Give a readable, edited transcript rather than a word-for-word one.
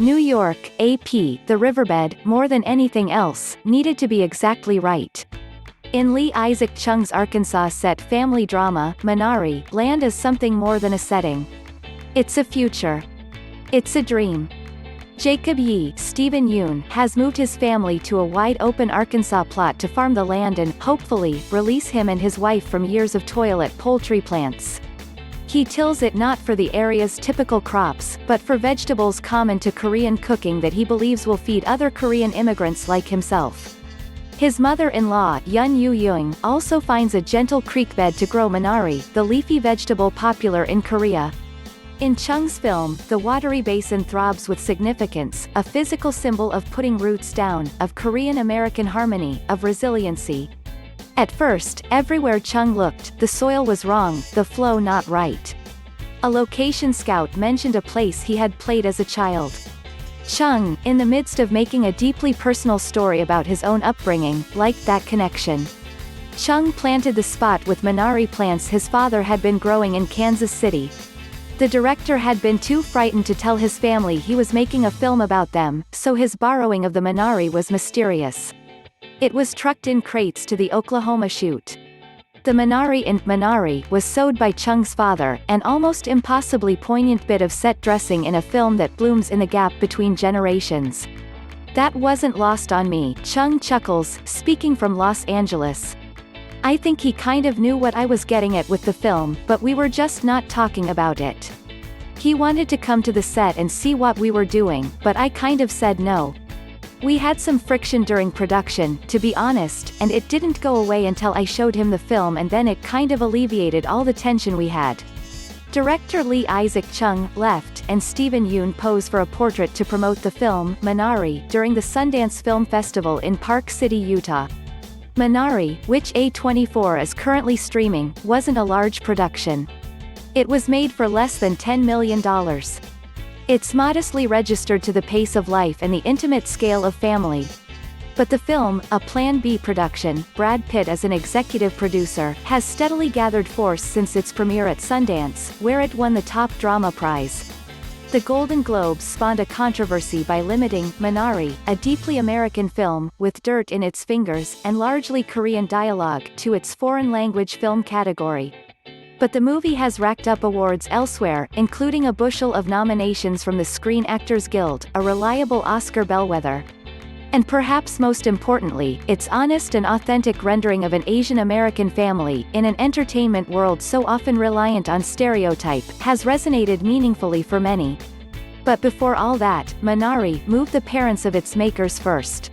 New York, AP, the riverbed, more than anything else, needed to be exactly right. In Lee Isaac Chung's Arkansas set family drama, Minari, land is something more than a setting. It's a future. It's a dream. Jacob Yi, Steven Yeun, has moved his family to a wide-open Arkansas plot to farm the land and, hopefully, release him and his wife from years of toil at poultry plants. He tills it not for the area's typical crops, but for vegetables common to Korean cooking that he believes will feed other Korean immigrants like himself. His mother-in-law, Youn Yuh-jung, also finds a gentle creek bed to grow Minari, the leafy vegetable popular in Korea. In Chung's film, the watery basin throbs with significance, a physical symbol of putting roots down, of Korean-American harmony, of resiliency. At first, everywhere Chung looked, the soil was wrong, the flow not right. A location scout mentioned a place he had played as a child. Chung, in the midst of making a deeply personal story about his own upbringing, liked that connection. Chung planted the spot with Minari plants his father had been growing in Kansas City. The director had been too frightened to tell his family he was making a film about them, so his borrowing of the Minari was mysterious. It was trucked in crates to the Oklahoma shoot. The Minari in Minari was sowed by Chung's father, an almost impossibly poignant bit of set dressing in a film that blooms in the gap between generations. That wasn't lost on me, Chung chuckles, speaking from Los Angeles. I think he kind of knew what I was getting at with the film, but we were just not talking about it. He wanted to come to the set and see what we were doing, but I kind of said no. We had some friction during production, to be honest, and it didn't go away until I showed him the film, and then it kind of alleviated all the tension we had. Director Lee Isaac Chung left, and Steven Yeun posed for a portrait to promote the film, Minari, during the Sundance Film Festival in Park City, Utah. Minari, which A24 is currently streaming, wasn't a large production. It was made for less than $10 million. It's modestly registered to the pace of life and the intimate scale of family. But the film, a Plan B production, Brad Pitt as an executive producer, has steadily gathered force since its premiere at Sundance, where it won the top drama prize. The Golden Globes spawned a controversy by limiting Minari, a deeply American film, with dirt in its fingers, and largely Korean dialogue, to its foreign language film category. But the movie has racked up awards elsewhere, including a bushel of nominations from the Screen Actors Guild, a reliable Oscar bellwether. And perhaps most importantly, its honest and authentic rendering of an Asian American family, in an entertainment world so often reliant on stereotype, has resonated meaningfully for many. But before all that, Minari moved the parents of its makers first.